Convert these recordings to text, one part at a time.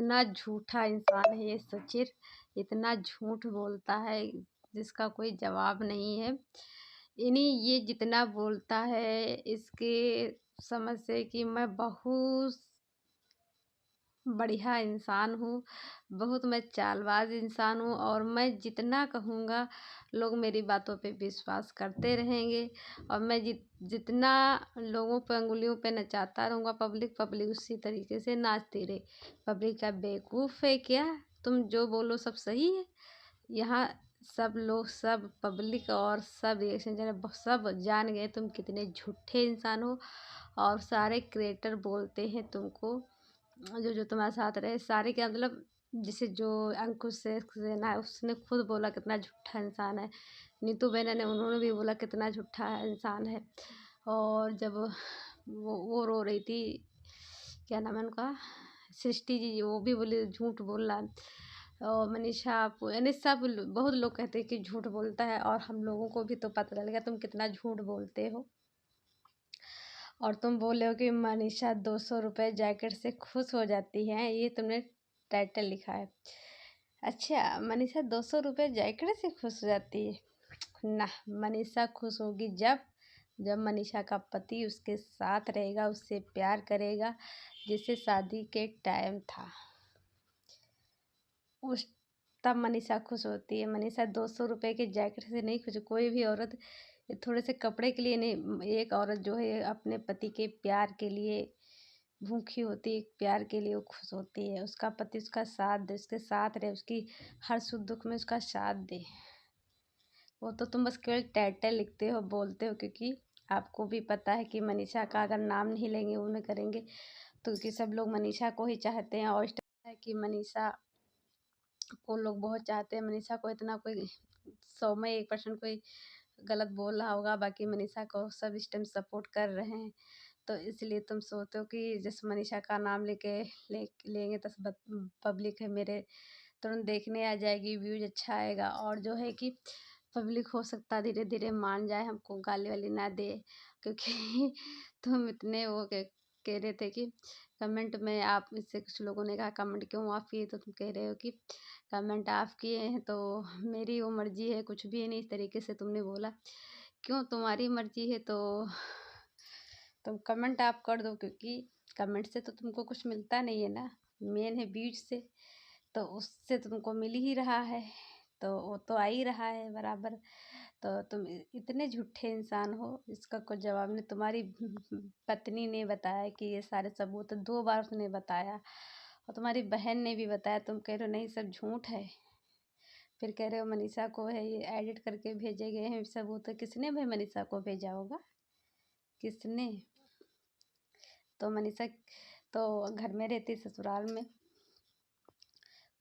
कितना झूठा इंसान है ये सचिन। इतना झूठ बोलता है जिसका कोई जवाब नहीं है। इन्हीं ये जितना बोलता है इसके समझ से कि मैं बहुत बढ़िया इंसान हूँ, बहुत मैं चालबाज इंसान हूँ और मैं जितना कहूँगा लोग मेरी बातों पे विश्वास करते रहेंगे। और मैं जितना लोगों पे अंगुलियों पे नचाता रहूँगा पब्लिक उसी तरीके से नाचती रहे। पब्लिक क्या बेवकूफ़ है क्या? तुम जो बोलो सब सही है। यहाँ सब लोग, सब पब्लिक और सब रिएक्शन चैनल सब जान गए तुम कितने झूठे इंसान हो। और सारे क्रिएटर बोलते हैं तुमको, जो जो तुम्हारे साथ रहे सारे, क्या मतलब जिसे जो अंकुश सेना है उसने खुद बोला कितना झूठा इंसान है। नीतू बेना ने उन्होंने भी बोला कितना झूठा इंसान है। और जब वो रो रही थी, क्या नाम है उनका, सृष्टि जी, वो भी बोली झूठ बोल रहा है। और मनीषा आप यानी सब बहुत लोग कहते हैं कि झूठ बोलता है, और हम लोगों को भी तो पता चल गया तुम कितना झूठ बोलते हो। और तुम बोले हो कि मनीषा 200 रुपये जैकेट से खुश हो जाती है, ये तुमने टाइटल लिखा है। अच्छा, मनीषा 200 रुपये जैकेट से खुश हो जाती है? ना, मनीषा खुश होगी जब मनीषा का पति उसके साथ रहेगा, उससे प्यार करेगा, जिससे शादी के टाइम था उस तब मनीषा खुश होती है। मनीषा 200 रुपये के जैकेट से नहीं खुश। कोई भी औरत थोड़े से कपड़े के लिए नहीं, एक औरत जो है अपने पति के प्यार के लिए भूखी होती है, प्यार के लिए वो खुश होती है। उसका पति उसका साथ दे, उसके साथ रहे, उसकी हर सुख दुख में उसका साथ दे। वो तो तुम बस केवल टाइटल लिखते हो, बोलते हो, क्योंकि आपको भी पता है कि मनीषा का अगर नाम नहीं लेंगे, वो नहीं करेंगे, तो क्योंकि सब लोग मनीषा को ही चाहते हैं। और है कि मनीषा को लोग बहुत चाहते हैं। मनीषा को इतना कोई 100 में 1% कोई गलत बोल रहा होगा, बाकी मनीषा को सब इस टाइम सपोर्ट कर रहे हैं। तो इसलिए तुम सोचते हो कि जैसे मनीषा का नाम लेंगे तो पब्लिक है मेरे तुरंत देखने आ जाएगी, व्यूज अच्छा आएगा। और जो है कि पब्लिक हो सकता है धीरे धीरे मान जाए, हमको गाली वाली ना दे, क्योंकि तुम इतने वो कह रहे थे कि कमेंट में आप इससे कुछ लोगों ने कहा कमेंट क्यों ऑफ किए, तो तुम कह रहे हो कि कमेंट ऑफ किए हैं तो मेरी वो मर्जी है, कुछ भी नहीं, इस तरीके से तुमने बोला। क्यों तुम्हारी मर्जी है तो तुम कमेंट ऑफ कर दो, क्योंकि कमेंट से तो तुमको कुछ मिलता नहीं है ना, मेन है व्यूज से, तो उससे तुमको मिल ही रहा है, तो वो तो आ ही रहा है बराबर। तो तुम इतने झूठे इंसान हो, इसका कोई जवाब नहीं। तुम्हारी पत्नी ने बताया कि ये सारे सबूत 2 बार उसने बताया, और तुम्हारी बहन ने भी बताया। तुम कह रहे हो नहीं सब झूठ है, फिर कह रहे हो मनीषा को है ये एडिट करके भेजे गए हैं सबूत। किसने भाई मनीषा को भेजा होगा, किसने? तो मनीषा तो घर में रहती, ससुराल में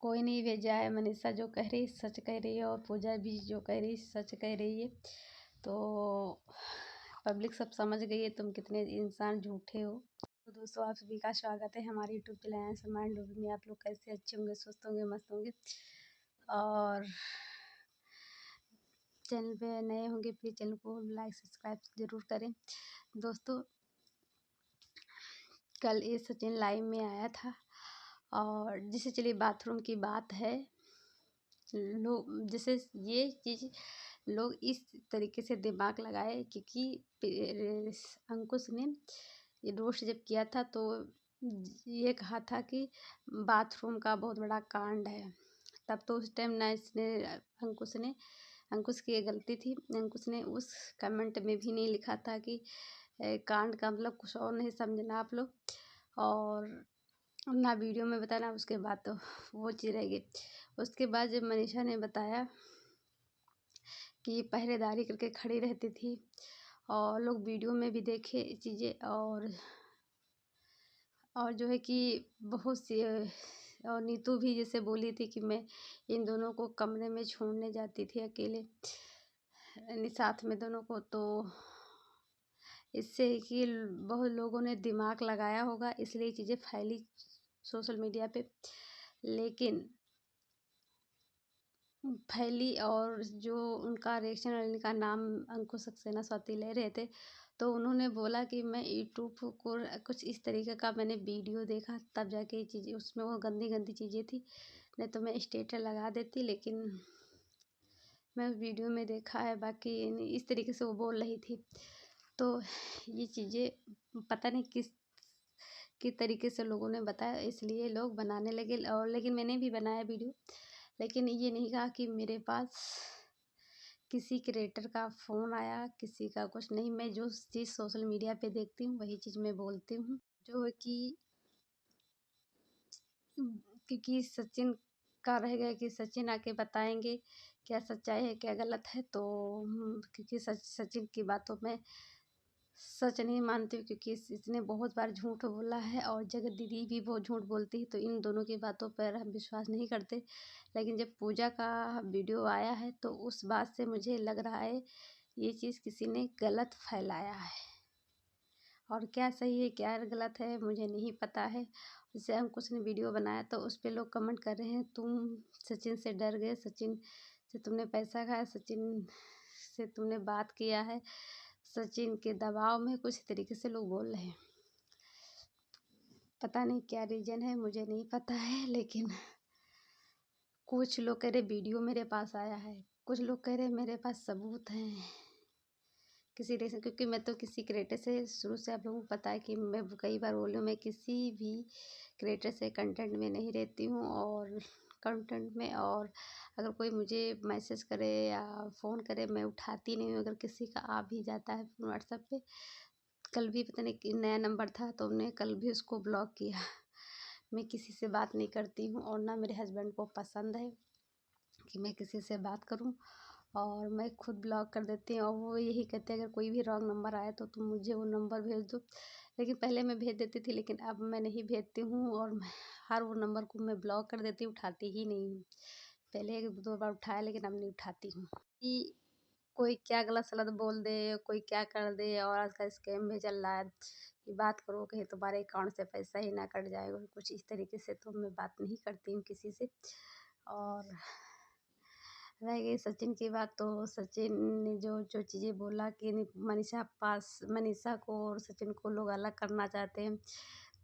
कोई नहीं भेजा है। मनीषा जो कह रही सच कह रही है, और पूजा भी जो कह रही सच कह रही है। तो पब्लिक सब समझ गई है तुम कितने इंसान झूठे हो। तो दोस्तों, आप सभी का स्वागत है हमारे यूट्यूब चैनल समान डूब में। आप लोग कैसे, अच्छे होंगे, स्वस्थ होंगे, मस्त होंगे। और चैनल पे नए होंगे प्लीज़ चैनल को लाइक सब्सक्राइब ज़रूर करें। दोस्तों, कल ये सचिन लाइव में आया था, और जिसे चलिए बाथरूम की बात है, लोग जैसे ये चीज़ लोग इस तरीके से दिमाग लगाए, क्योंकि अंकुश ने ये रोस्ट जब किया था तो ये कहा था कि बाथरूम का बहुत बड़ा कांड है। तब तो उस टाइम ना अंकुश की ये गलती थी। अंकुश ने उस कमेंट में भी नहीं लिखा था कि कांड का मतलब कुछ और नहीं समझना आप लोग, और ना वीडियो में बताना। उसके बाद तो वो चीज़ रहेगी। उसके बाद जब मनीषा ने बताया कि पहरेदारी करके खड़ी रहती थी, और लोग वीडियो में भी देखे चीज़ें, और जो है कि बहुत सी, और नीतू भी जैसे बोली थी कि मैं इन दोनों को कमरे में छोड़ने जाती थी अकेले, यानी साथ में दोनों को। तो इससे कि बहुत लोगों ने दिमाग लगाया होगा, इसलिए चीज़ें फैली सोशल मीडिया पे। लेकिन फैली, और जो उनका रिएक्शन, उनका नाम अंकुश सक्सेना स्वाति ले रहे थे, तो उन्होंने बोला कि मैं यूट्यूब को कुछ इस तरीके का मैंने वीडियो देखा, तब जाके ये चीज़ें, उसमें वो गंदी गंदी चीज़ें थी, नहीं तो मैं स्टेटस लगा देती, लेकिन मैं उस वीडियो में देखा है, बाकी इस तरीके से वो बोल रही थी। तो ये चीज़ें पता नहीं किस तरीके से लोगों ने बताया, इसलिए लोग बनाने लगे। और लेकिन मैंने भी बनाया वीडियो, लेकिन ये नहीं कहा कि मेरे पास किसी क्रिएटर का फ़ोन आया, किसी का कुछ नहीं। मैं जो चीज़ सोशल मीडिया पे देखती हूँ वही चीज़ मैं बोलती हूँ, जो है कि क्योंकि सचिन का रहेगा कि सचिन आके बताएंगे क्या सच्चाई है क्या गलत है। तो क्योंकि सचिन की बातों में सच नहीं मानती हूँ, क्योंकि इसने बहुत बार झूठ बोला है, और जगत दीदी भी बहुत झूठ बोलती है, तो इन दोनों की बातों पर हम विश्वास नहीं करते। लेकिन जब पूजा का वीडियो आया है तो उस बात से मुझे लग रहा है ये चीज़ किसी ने गलत फैलाया है, और क्या सही है क्या गलत है मुझे नहीं पता है। जैसे हम कुछ ने वीडियो बनाया तो उस पर लोग कमेंट कर रहे हैं, तुम सचिन से डर गए, सचिन से तुमने पैसा खाया, सचिन से तुमने बात किया है, सचिन के दबाव में, कुछ तरीके से लोग बोल रहे हैं। पता नहीं क्या रीज़न है, मुझे नहीं पता है, लेकिन कुछ लोग कह रहे वीडियो मेरे पास आया है, कुछ लोग कह रहे मेरे पास सबूत हैं किसी रीज़न। क्योंकि मैं तो किसी क्रिएटर से शुरू से, आप लोगों को पता है कि मैं कई बार बोली हूँ, मैं किसी भी क्रिएटर से कंटेंट में नहीं रहती हूँ, और कंटेंट में, और अगर कोई मुझे मैसेज करे या फ़ोन करे मैं उठाती नहीं हूँ। अगर किसी का आ भी जाता है व्हाट्सएप पे, कल भी पता नहीं कि नया नंबर था तो हमने कल भी उसको ब्लॉक किया। मैं किसी से बात नहीं करती हूँ, और ना मेरे हस्बैंड को पसंद है कि मैं किसी से बात करूँ, और मैं खुद ब्लॉक कर देती हूँ। और वो यही कहते हैं अगर कोई भी रॉन्ग नंबर आए तो तुम मुझे वो नंबर भेज दो। लेकिन पहले मैं भेज देती थी, लेकिन अब मैं नहीं भेजती हूँ, और हर वो नंबर को मैं ब्लॉक कर देती हूँ, उठाती ही नहीं हूँ। पहले 1-2 बार उठाया, लेकिन अब नहीं उठाती हूँ कि कोई क्या गलत सलत बोल दे, कोई क्या कर दे। और आजकल स्कैम भी चल रहा है कि बात करो कहीं तुम्हारे अकाउंट से पैसा ही ना कट जाए, और कुछ इस तरीके से तो मैं बात नहीं करती हूँ किसी से। और रह गई सचिन की बात, तो सचिन ने जो जो चीज़ें बोला कि मनीषा को और सचिन को लोग अलग करना चाहते हैं,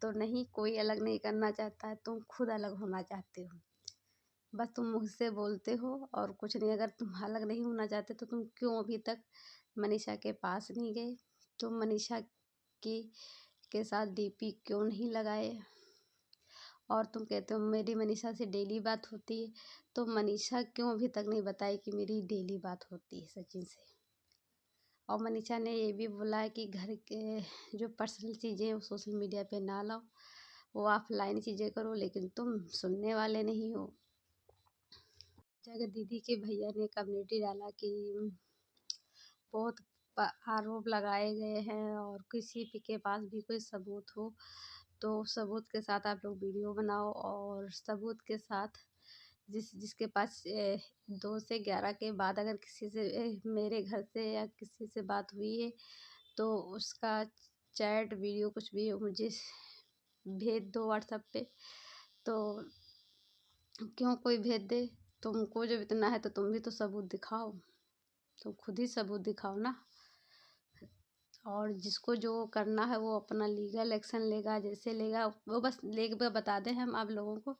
तो नहीं, कोई अलग नहीं करना चाहता है, तुम खुद अलग होना चाहते हो। बस तुम मुझसे बोलते हो और कुछ नहीं। अगर तुम अलग नहीं होना चाहते तो तुम क्यों अभी तक मनीषा के पास नहीं गए? तुम मनीषा की के साथ डीपी क्यों नहीं लगाए? और तुम कहते हो मेरी मनीषा से डेली बात होती है, तो मनीषा क्यों अभी तक नहीं बताई कि मेरी डेली बात होती है सचिन से? और मनीषा ने ये भी बोला है कि घर के जो पर्सनल चीज़ें हैं वो सोशल मीडिया पे ना लाओ, वो ऑफलाइन चीज़ें करो, लेकिन तुम सुनने वाले नहीं हो। जगत दीदी के भैया ने कम्युनिटी डाला कि बहुत आरोप लगाए गए हैं, और किसी के पास भी कोई सबूत हो तो सबूत के साथ आप लोग वीडियो बनाओ, और सबूत के साथ जिसके पास 2 से 11 के बाद अगर किसी से मेरे घर से या किसी से बात हुई है तो उसका चैट वीडियो कुछ भी हो मुझे भेज दो व्हाट्सएप पे। तो क्यों कोई भेज दे? तुमको जब इतना है तो तुम भी तो सबूत दिखाओ, तुम खुद ही सबूत दिखाओ ना। और जिसको जो करना है वो अपना लीगल एक्शन लेगा, जैसे लेगा वो बस लेके बता दें हम आप लोगों को,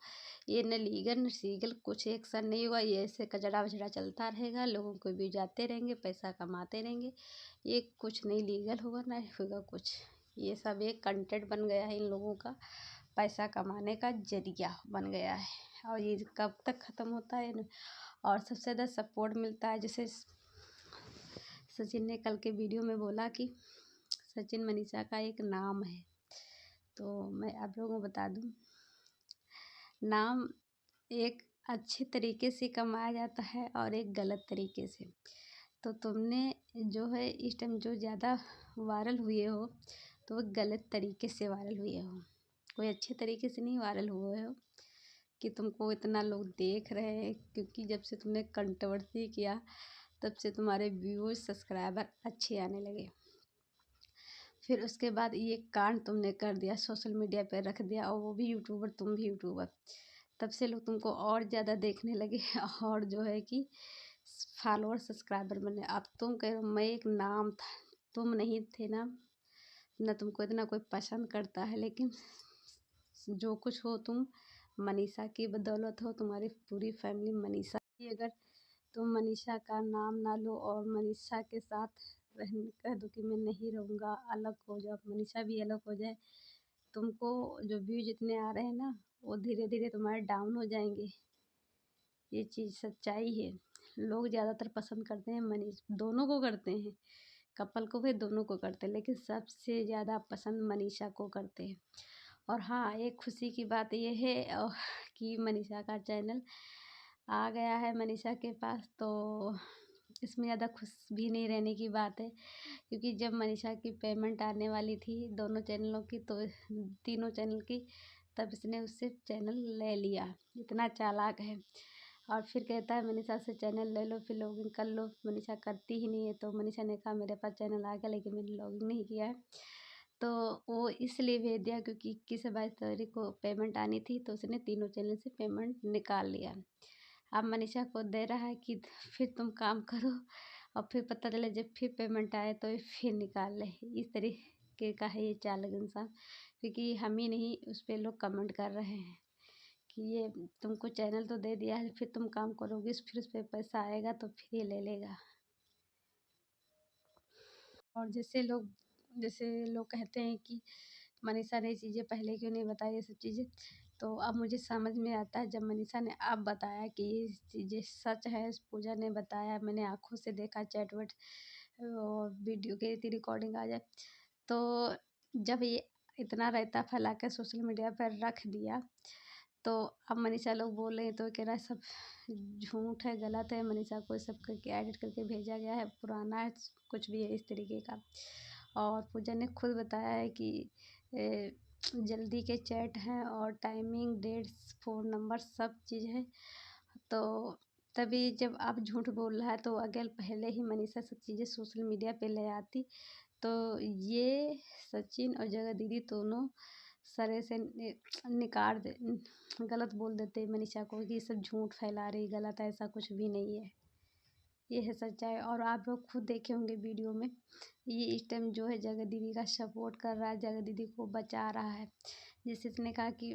ये न लीगल न सीगल कुछ एक्शन नहीं हुआ। ये ऐसे कचड़ा वचड़ा चलता रहेगा, लोगों को भी जाते रहेंगे, पैसा कमाते रहेंगे, ये कुछ नहीं लीगल होगा ना होगा कुछ। ये सब एक कंटेंट बन गया है इन लोगों का, पैसा कमाने का जरिया बन गया है। और ये कब तक ख़त्म होता है? और सबसे ज़्यादा सपोर्ट मिलता है, जैसे सचिन ने कल के वीडियो में बोला कि सचिन मनीषा का एक नाम है। तो मैं आप लोगों को बता दूं, नाम एक अच्छे तरीके से कमाया जाता है और एक गलत तरीके से। तो तुमने जो है इस टाइम जो ज़्यादा वायरल हुए हो तो वो गलत तरीके से वायरल हुए हो, कोई अच्छे तरीके से नहीं वायरल हुए हो कि तुमको इतना लोग देख रहे हैं। क्योंकि जब से तुमने कंट्रोवर्सी किया तब से तुम्हारे व्यूज़ सब्सक्राइबर अच्छे आने लगे। फिर उसके बाद ये कांड तुमने कर दिया, सोशल मीडिया पे रख दिया, और वो भी यूट्यूबर, तुम भी यूट्यूबर। तब से लोग तुमको और ज़्यादा देखने लगे और जो है कि फॉलोअर सब्सक्राइबर बने। अब तुम कह रहे हो मैं एक नाम था, तुम नहीं थे ना तुमको इतना कोई पसंद करता है, लेकिन जो कुछ हो तुम मनीषा की बदौलत हो। तुम्हारी पूरी फैमिली मनीषा की। अगर तुम मनीषा का नाम ना लो और मनीषा के साथ रहने कह दो कि मैं नहीं रहूँगा, अलग हो जाओ, मनीषा भी अलग हो जाए, तुमको जो व्यूज इतने आ रहे हैं ना, वो धीरे धीरे तुम्हारे डाउन हो जाएंगे। ये चीज़ सच्चाई है। लोग ज़्यादातर पसंद करते हैं मनीष, दोनों को करते हैं, कपल को भी दोनों को करते हैं, लेकिन सबसे ज़्यादा पसंद मनीषा को करते हैं। और हाँ, एक खुशी की बात ये है कि मनीषा का चैनल आ गया है मनीषा के पास, तो इसमें ज़्यादा खुश भी नहीं रहने की बात है, क्योंकि जब मनीषा की पेमेंट आने वाली थी दोनों चैनलों की, तो तीनों चैनल की, तब इसने उससे चैनल ले लिया। इतना चालाक है। और फिर कहता है मनीषा से चैनल ले लो, फिर लॉगिन कर लो। मनीषा करती ही नहीं है, तो मनीषा ने कहा मेरे पास चैनल आ गया लेकिन मैंने लॉगिन नहीं किया है। तो वो इसलिए भेज दिया क्योंकि 21 से 22 तारीख को पेमेंट आनी थी, तो उसने तीनों चैनल से पेमेंट निकाल लिया। अब मनीषा को दे रहा है कि फिर तुम काम करो, और फिर पता चले जब फिर पेमेंट आए तो ये फिर निकाल ले। इस तरीके का है ये चालाक इंसान, क्योंकि हम ही नहीं, उस पर लोग कमेंट कर रहे हैं कि ये तुमको चैनल तो दे दिया है, फिर तुम काम करोगे, फिर उस पर पैसा आएगा तो फिर ये ले लेगा। और जैसे लोग कहते हैं कि मनीषा ने ये चीज़ें पहले क्यों नहीं बताई, ये सब चीज़ें, तो अब मुझे समझ में आता है। जब मनीषा ने अब बताया कि ये चीज़ें सच है, पूजा ने बताया, मैंने आंखों से देखा, चैट वैट और वीडियो की इतनी रिकॉर्डिंग आ जाए, तो जब ये इतना रायता फैला के सोशल मीडिया पर रख दिया, तो अब मनीषा लोग बोल रहे हैं तो कह रहा है सब झूठ है, गलत है, मनीषा को सब करके एडिट करके भेजा गया है, पुराना है, कुछ भी है इस तरीके का। और पूजा ने खुद बताया है कि जल्दी के चैट हैं और टाइमिंग, डेट्स, फ़ोन नंबर सब चीज़ है। तो तभी जब आप झूठ बोल रहा है, तो अगर पहले ही मनीषा सब चीज़ें सोशल मीडिया पे ले आती, तो ये सचिन और जगह दीदी दोनों सरे से निकाल दे, गलत बोल देते मनीषा को कि ये सब झूठ फैला रही, गलत है, ऐसा कुछ भी नहीं है। ये है सच्चाई। और आप लोग खुद देखे होंगे वीडियो में, ये इस टाइम जो है जगह दीदी का सपोर्ट कर रहा है, जगह दीदी को बचा रहा है। जिस इसने कहा कि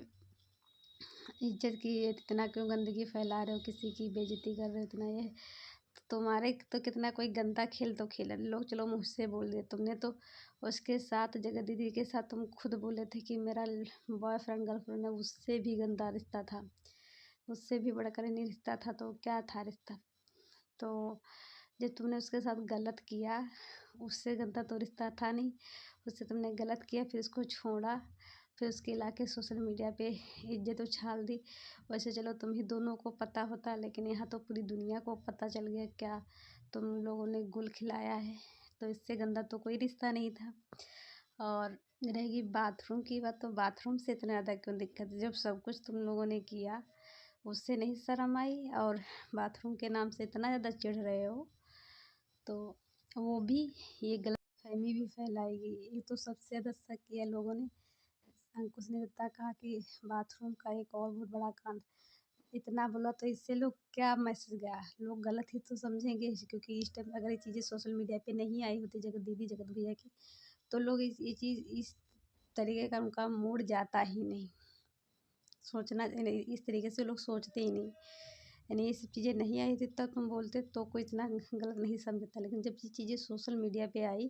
इज्जत की इतना क्यों गंदगी फैला रहे हो, किसी की बेइज्जती कर रहे हो, इतना ये तुम्हारे तो कितना कोई गंदा खेल तो खेला लोग, चलो मुझसे बोल दे, तुमने तो उसके साथ जगह दीदी के साथ तुम खुद बोले थे कि मेरा बॉयफ्रेंड गर्लफ्रेंड है, उससे भी गंदा रिश्ता था, उससे भी बढ़कर नहीं रिश्ता था, तो क्या था रिश्ता। तो जब तुमने उसके साथ गलत किया, उससे गंदा तो रिश्ता था नहीं, उससे तुमने गलत किया, फिर उसको छोड़ा, फिर उसके लाके सोशल मीडिया पे इज्जत उछाल दी। वैसे चलो तुम ही दोनों को पता होता, लेकिन यहाँ तो पूरी दुनिया को पता चल गया क्या तुम लोगों ने गुल खिलाया है। तो इससे गंदा तो कोई रिश्ता नहीं था। और रहेगी बाथरूम की बात, तो बाथरूम से इतना ज़्यादा क्यों दिक्कत है, जब सब कुछ तुम लोगों ने किया उससे नहीं शर्म आई, और बाथरूम के नाम से इतना ज़्यादा चिढ़ रहे हो, तो वो भी ये गलतफहमी भी फैलाएगी। ये तो सबसे ज़्यादा शक किया लोगों ने। अंकुश ने इतना कहा कि बाथरूम का एक और बहुत बड़ा कांड, इतना बोला तो इससे लोग क्या मैसेज गया, लोग गलत ही तो समझेंगे, क्योंकि इस टाइम अगर ये चीज़ें सोशल मीडिया पे नहीं आई होती जगत दीदी जगत भैया की, तो लोग ये चीज़ इस तरीके का उनका मूड जाता ही नहीं। सोचना इस तरीके से लोग सोचते ही नहीं, यानी ये सब चीज़ें नहीं आई थी तब तुम बोलते तो कोई इतना गलत नहीं समझता, लेकिन जब ये चीज़ें सोशल मीडिया पे आई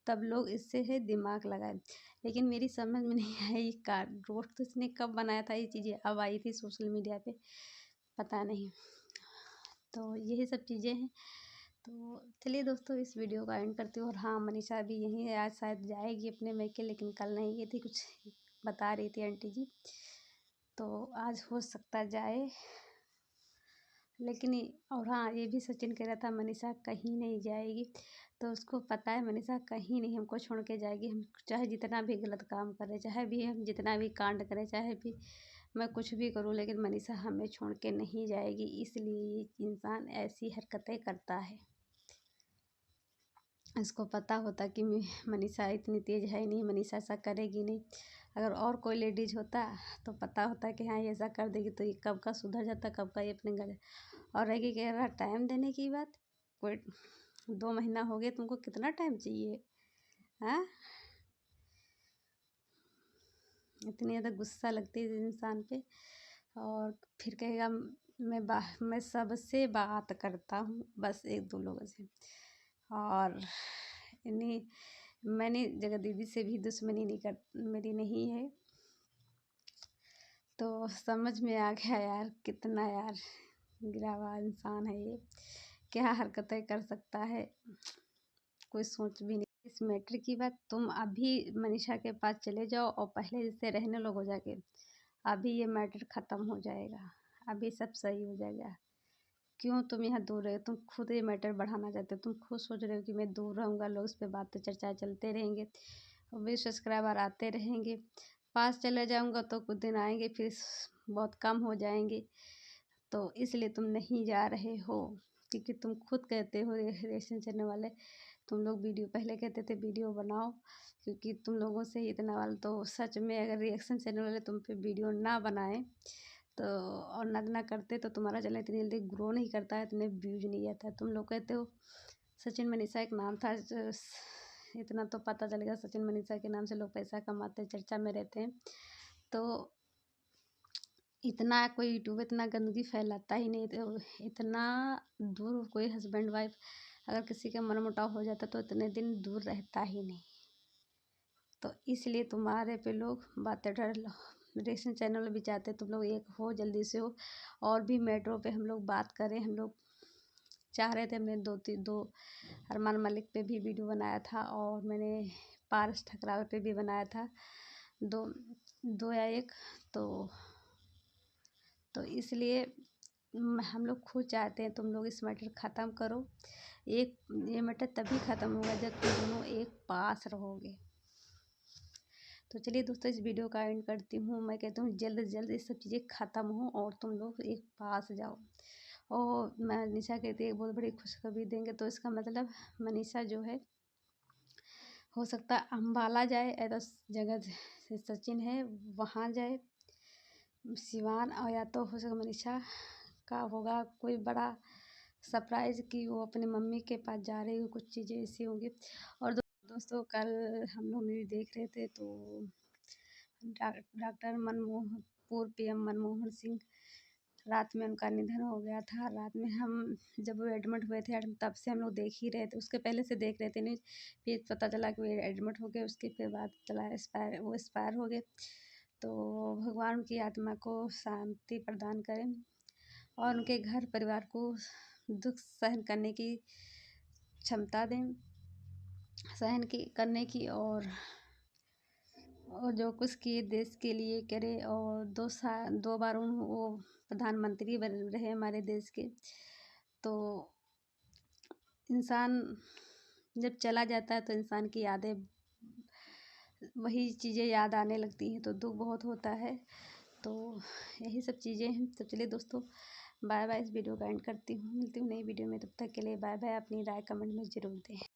तब लोग इससे है दिमाग लगाए। लेकिन मेरी समझ में नहीं आई रोस्ट तो इसने कब बनाया था, ये चीज़ें अब आई थी सोशल मीडिया पे, पता नहीं। तो यही सब चीज़ें हैं। तो चलिए दोस्तों, इस वीडियो का एंड करती हूँ। और हाँ, मनीषा भी यहीं है, आज शायद जाएगी अपने मैके, लेकिन कल नहीं गई थी, कुछ बता रही थी आंटी जी, तो आज हो सकता जाए। लेकिन और हाँ, ये भी सचिन कह रहा था मनीषा कहीं नहीं जाएगी, तो उसको पता है मनीषा कहीं नहीं हमको छोड़ के जाएगी। हम चाहे जितना भी गलत काम करें, चाहे भी हम जितना भी कांड करें, चाहे भी मैं कुछ भी करूँ, लेकिन मनीषा हमें छोड़ के नहीं जाएगी, इसलिए ये इंसान ऐसी हरकतें करता है। इसको पता होता कि मनीषा इतनी तेज़ है नहीं, मनीषा ऐसा करेगी नहीं। अगर और कोई लेडीज़ होता तो पता होता कि हाँ ये ऐसा कर देगी, तो ये कब का सुधर जाता, कब का ये अपने घर। और रह गई कह रहा टाइम देने की बात, कोई 2 महीना हो गया, तुमको कितना टाइम चाहिए। हाँ, इतनी ज़्यादा गुस्सा लगती है इंसान पे। और फिर कहेगा मैं सबसे बात करता हूँ, बस 1-2 लोगों से। और इन्हीं मैंने जगह दीदी से भी दुश्मनी नहीं कर मेरी नहीं है। तो समझ में आ गया यार, कितना यार गिरा हुआ इंसान है ये, क्या हरकतें कर सकता है, कोई सोच भी नहीं। इस मैटर की बात तुम अभी मनीषा के पास चले जाओ और पहले जैसे रहने लोग हो जाके, अभी ये मैटर ख़त्म हो जाएगा, अभी सब सही हो जाएगा। क्यों तुम यहाँ दूर रहे हो? तुम खुद ये मैटर बढ़ाना चाहते हो, तुम खुद सोच रहे हो कि मैं दूर रहूँगा, लोग उस पर बातें चर्चाएं चलते रहेंगे, भी सब्सक्राइबर आते रहेंगे। पास चले जाऊँगा तो कुछ दिन आएंगे, फिर बहुत कम हो जाएंगे। तो इसलिए तुम नहीं जा रहे हो, क्योंकि तुम खुद कहते हो रिएक्शन चैनल वाले, तुम लोग वीडियो पहले कहते थे वीडियो बनाओ, क्योंकि तुम लोगों से ही इतना वाला। तो सच में अगर रिएक्शन चैनल वाले तुम पे वीडियो ना बनाए तो और ना करते तो तुम्हारा चैनल इतनी जल्दी ग्रो नहीं करता है, इतने व्यूज नहीं आता। तुम लोग कहते हो सचिन मनीषा एक नाम था, इतना तो पता चलेगा सचिन मनीषा के नाम से लोग पैसा कमाते हैं, चर्चा में रहते हैं। तो इतना कोई यूट्यूब इतना गंदगी फैलाता ही नहीं। तो इतना दूर कोई हस्बैंड वाइफ अगर किसी का मनमुटाव हो जाता तो इतने दिन दूर रहता ही नहीं। तो इसलिए तुम्हारे पे लोग बातें डर रिएक्शन चैनल भी चाहते तुम लोग एक हो, जल्दी से हो। और भी मैटरों पे हम लोग बात करें, हम लोग चाह रहे थे। हमने दो अरमान मलिक पे भी वीडियो बनाया था, और मैंने पारस ठकराल पे भी बनाया था, दो या एक। तो इसलिए हम लोग खुद चाहते हैं तुम लोग इस मैटर ख़त्म करो। ये मैटर तभी ख़त्म होगा जब तुम दोनों एक पास रहोगे। तो चलिए दोस्तों, इस वीडियो का एंड करती हूँ। मैं कहती हूँ जल्द से जल्द ये सब चीज़ें ख़त्म हो और तुम लोग एक पास जाओ। और मनीषा कहती है बहुत बड़ी खुशखबरी देंगे, तो इसका मतलब मनीषा जो है हो सकता है अम्बाला जाए, ऐसा जगह से सचिन है वहाँ जाए, सिवान। और या तो हो सके मनीषा का होगा कोई बड़ा सरप्राइज़ कि वो अपनी मम्मी के पास जा रही हो, कुछ चीज़ें ऐसी होंगी। और दोस्तों कल हम लोग न्यूज़ देख रहे थे, तो डॉक्टर मनमोहन, पूर्व पीएम मनमोहन सिंह, रात में उनका निधन हो गया था। रात में हम जब वो एडमिट हुए थे, तब से हम लोग देख ही रहे थे, उसके पहले से देख रहे थे न्यूज़। फिर पता चला कि वो एडमिट हो गए, उसके फिर बाद चला एक्सपायर हो गए। तो भगवान उनकी आत्मा को शांति प्रदान करें और उनके घर परिवार को दुख सहन करने की क्षमता दें, करने की। और जो कुछ किए देश के लिए करे। और 2 बार वो प्रधानमंत्री बने रहे हमारे देश के। तो इंसान जब चला जाता है तो इंसान की यादें, वही चीज़ें याद आने लगती हैं, तो दुख बहुत होता है। तो यही सब चीज़ें हैं। तो चलिए दोस्तों, बाय बाय। इस वीडियो का एंड करती हूँ, मिलती हूँ नई वीडियो में, तब तक के लिए बाय बाय। अपनी राय कमेंट में ज़रूर दें।